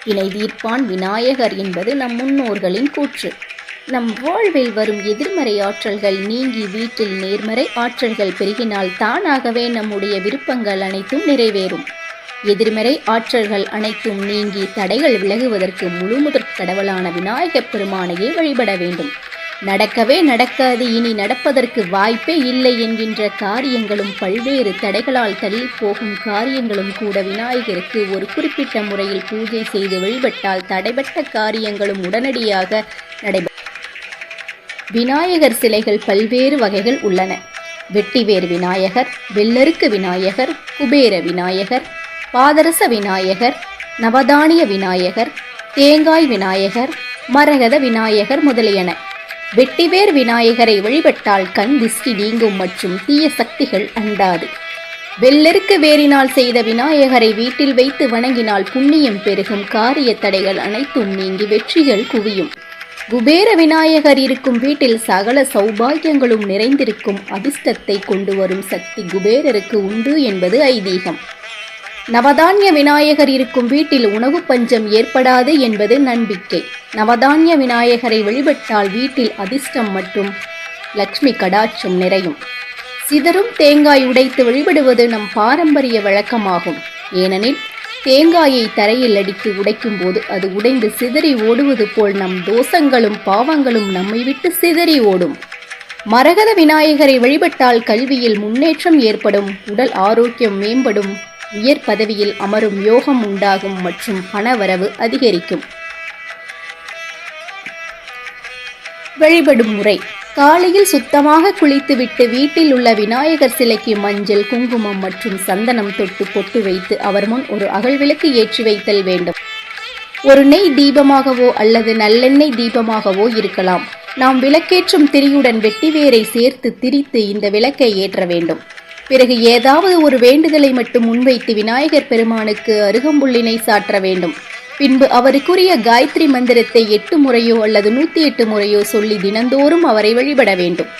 வினை தீர்ப்பான் விநாயகர் என்பது நம் முன்னோர்களின் கூற்று. நம் வாழ்வில் வரும் எதிர்மறை ஆற்றல்கள் நீங்கி வீட்டில் நேர்மறை ஆற்றல்கள் பெருகினால் தானாகவே நம்முடைய விருப்பங்கள் அனைத்தும் நிறைவேறும். எதிர்மறை ஆற்றல்கள் அனைத்தும் நீங்கி தடைகள் விலகுவதற்கு முழுமுதற் கடவுளான விநாயகப் பெருமானையே வழிபட வேண்டும். நடக்கவே நடக்காது, இனி நடப்பதற்கு வாய்ப்பே இல்லை என்கின்ற காரியங்களும் பல்வேறு தடைகளால் தள்ளி போகும் காரியங்களும் கூட விநாயகருக்கு ஒரு குறிப்பிட்ட முறையில் பூஜை செய்து வழிபட்டால் தடைபட்ட காரியங்களும் உடனடியாக நடைபெறும். விநாயகர் சிலைகள் பல்வேறு வகைகள் உள்ளன. வெட்டிவேர் விநாயகர், வெள்ளருக்கு விநாயகர், குபேர விநாயகர், பாதரச விநாயகர், நவதானிய விநாயகர், தேங்காய் விநாயகர், மரகத விநாயகர் முதலியன. வெட்டிவேர் விநாயகரை வழிபட்டால் கண் திஷ்டி நீங்கும் மற்றும் தீய சக்திகள் அண்டாது. வெள்ளருக்கு வேரினால் செய்த விநாயகரை வீட்டில் வைத்து வணங்கினால் புண்ணியம் பெருகும், காரிய தடைகள் அனைத்தும் நீங்கி வெற்றிகள் குவியும். குபேர விநாயகர் இருக்கும் வீட்டில் சகல சௌபாகியங்களும் நிறைந்திருக்கும், அதிர்ஷ்டத்தை கொண்டு வரும் சக்தி குபேரருக்கு உண்டு என்பது ஐதீகம். நவதானிய விநாயகர் இருக்கும் வீட்டில் உணவு பஞ்சம் ஏற்படாது என்பது நம்பிக்கை. நவதானிய விநாயகரை வழிபட்டால் வீட்டில் அதிர்ஷ்டம் மற்றும் லக்ஷ்மி கடாட்சம் நிறையும். சிதறும் தேங்காய் உடைத்து வழிபடுவது நம் பாரம்பரிய வழக்கமாகும். ஏனெனில் தேங்காயை தரையில் அடித்து உடைக்கும் போது அது உடைந்து சிதறி ஓடுவது போல் நம் தோஷங்களும் பாவங்களும் நம்மை விட்டு சிதறி ஓடும். மரகத விநாயகரை வழிபட்டால் கல்வியில் முன்னேற்றம் ஏற்படும், உடல் ஆரோக்கியம் மேம்படும், உயர் பதவியில் அமரும் யோகம் உண்டாகும் மற்றும் பணவரவு அதிகரிக்கும். வழிபடும் முறை: காலையில் சுத்தமாக குளித்துவிட்டு வீட்டில் உள்ள விநாயகர் சிலைக்கு மஞ்சள், குங்குமம் மற்றும் சந்தனம் தொட்டு பொட்டு வைத்து அவர் முன் ஒரு அகல்விளக்கு ஏற்றி வைத்தல் வேண்டும். ஒரு நெய் தீபமாகவோ அல்லது நல்லெண்ணெய் தீபமாகவோ இருக்கலாம். நாம் விளக்கேற்றும் திரியுடன் வெட்டிவேரை சேர்த்து திரித்து இந்த விளக்கை ஏற்ற வேண்டும். பிறகு ஏதாவது ஒரு வேண்டுதலை மட்டும் முன்வைத்து விநாயகர் பெருமானுக்கு அருகம்புல்லினை சாற்ற வேண்டும். பின்பு அவருக்குரிய காயத்ரி மந்திரத்தை 8 முறையோ அல்லது 108 முறையோ சொல்லி தினந்தோறும் அவரை வழிபட வேண்டும்.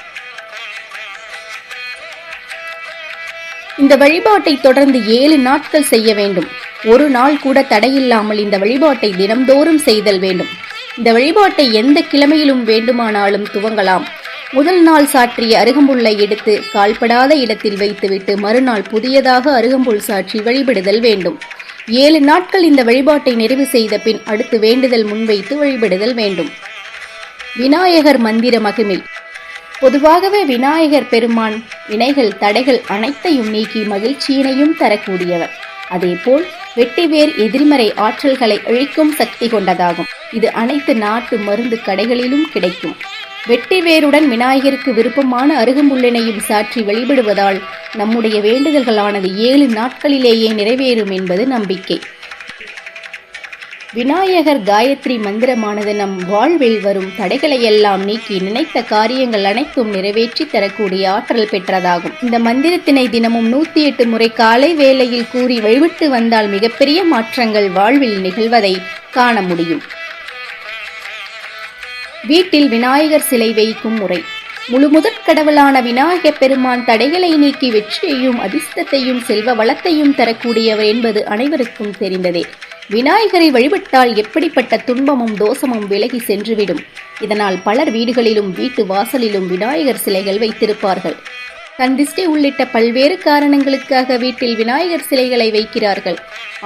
இந்த வழிபாட்டை தொடர்ந்து 7 நாட்கள் செய்ய வேண்டும். ஒரு நாள் கூட தடையில்லாமல் இந்த வழிபாட்டை தினந்தோறும் செய்தல் வேண்டும். இந்த வழிபாட்டை எந்த கிழமையிலும் வேண்டுமானாலும் துவங்கலாம். முதல் நாள் சாற்றிய அருகம்புல்லை எடுத்து கால்படாத இடத்தில் வைத்துவிட்டு மறுநாள் புதியதாக அருகம்புல் சாற்றி வழிபடுதல் வேண்டும். 7 நாட்கள் இந்த வழிபாட்டை நிறைவு செய்த பின் அடுத்து வேண்டுதல் முன்வைத்து வழிபடுதல் வேண்டும். விநாயகர் மந்திர மகிமை: பொதுவாகவே விநாயகர் பெருமான் வினைகள் தடைகள் அனைத்தையும் நீக்கி மகிழ்ச்சியினையும் தரக்கூடியவர். அதேபோல் வெட்டிவேர் எதிர்மறை ஆற்றல்களை அழிக்கும் சக்தி கொண்டதாகும். இது அனைத்து நாட்டு மருந்து கடைகளிலும் கிடைக்கும். வெட்டிவேருடன் விநாயகருக்கு விருப்பமான அருகம்புல்லினையும் சாற்றி வழிபடுவதால் நம்முடைய வேண்டுதல்களானது 7 நாட்களிலேயே நிறைவேறும் என்பது நம்பிக்கை. விநாயகர் காயத்ரி மந்திரமானது நம் வாழ்வில் வரும் தடைகளையெல்லாம் நீக்கி நினைத்த காரியங்கள் அனைத்தும் நிறைவேற்றி தரக்கூடிய ஆற்றல் பெற்றதாகும். இந்த மந்திரத்தினை தினமும் 108 முறை காலை வேளையில் கூறி வழிபட்டு வந்தால் மிகப்பெரிய மாற்றங்கள் வாழ்வில் நிகழ்வதை காண முடியும். வீட்டில் விநாயகர் சிலை வைக்கும் முறை: முழுமுதற் கடவுளான விநாயகப் பெருமான் தடைகளை நீக்கி வெற்றியையும் அதிர்ஷ்டத்தையும் செல்வ வளத்தையும் தரக்கூடியவர் என்பது அனைவருக்கும் தெரிந்ததே. விநாயகரை வழிபட்டால் எப்படிப்பட்ட துன்பமும் தோஷமும் விலகி சென்றுவிடும். இதனால் பலர் வீடுகளிலும் வீட்டு வாசலிலும் விநாயகர் சிலைகள் வைத்திருப்பார்கள். கண்திஷ்டி உள்ளிட்ட பல்வேறு காரணங்களுக்காக வீட்டில் விநாயகர் சிலைகளை வைக்கிறார்கள்.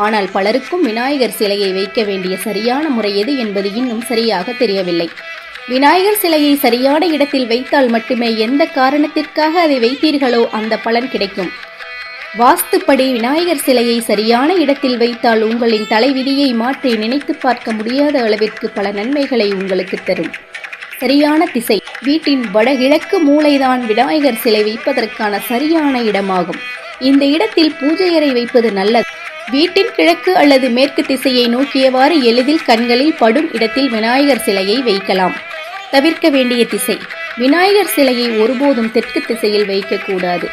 ஆனால் பலருக்கும் விநாயகர் சிலையை வைக்க வேண்டிய சரியான முறை எது என்பது இன்னும் சரியாக தெரியவில்லை. விநாயகர் சிலையை சரியான இடத்தில் வைத்தால் மட்டுமே எந்த காரணத்திற்காக அதை வைத்தீர்களோ அந்த பலன் கிடைக்கும். வாஸ்துப்படி விநாயகர் சிலையை சரியான இடத்தில் வைத்தால் உங்களின் தலைவிதியை மாற்றி நினைத்து பார்க்க முடியாத அளவிற்கு பல நன்மைகளை உங்களுக்கு தரும். சரியான திசை: வீட்டின் வடகிழக்கு மூலைதான் விநாயகர் சிலை வைப்பதற்கான சரியான இடமாகும். இந்த இடத்தில் பூஜை அறை வைப்பது நல்லது. வீட்டின் கிழக்கு அல்லது மேற்கு திசையை நோக்கியவாறு எளிதில் கண்களில் படும் இடத்தில் விநாயகர் சிலையை வைக்கலாம். தவிர்க்க வேண்டிய திசை: விநாயகர் சிலையை ஒருபோதும் தெற்கு திசையில் வைக்கக்கூடாது.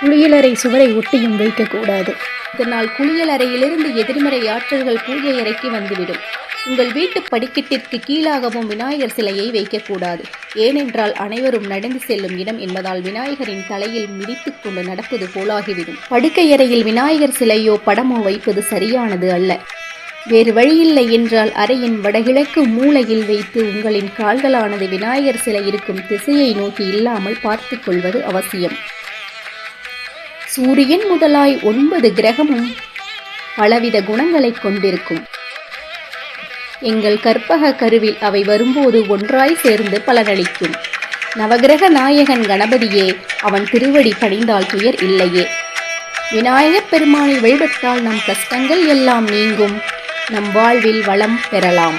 குளியலறை சுவரை ஒட்டியும் வைக்கக்கூடாது. இதனால் குளியலறையிலிருந்து எதிர்மறை ஆற்றல்கள் பூஜை அறைக்கு வந்துவிடும். உங்கள் வீட்டு படிக்கட்டிற்கு கீழாகவும் விநாயகர் சிலையை வைக்கக்கூடாது. ஏனென்றால் அனைவரும் நடந்து செல்லும் இடம் என்பதால் விநாயகரின் தலையில் மிதித்துக் கொண்டு நடப்பது போலாகிவிடும். படுக்கையறையில் விநாயகர் சிலையோ படமோ வைப்பது சரியானது அல்ல. வேறு வழியில்லை என்றால் அறையின் வடகிழக்கு மூலையில் வைத்து உங்களின் கால்களானது விநாயகர் சிலை இருக்கும் திசையை நோக்கி இல்லாமல் பார்த்து கொள்வது அவசியம். சூரியன் முதலாய் 9 கிரகமும் பலவித குணங்களை கொண்டிருக்கும். எங்கள் கற்பக கருவில் அவை வரும்போது ஒன்றாய் சேர்ந்து பலனளிக்கும். நவகிரக நாயகன் கணபதியே, அவன் திருவடி பணிந்தால் துயர் இல்லையே. விநாயகப் பெருமானை வழிபட்டால் நம் கஷ்டங்கள் எல்லாம் நீங்கும், நம் வாழ்வில் வளம் பெறலாம்.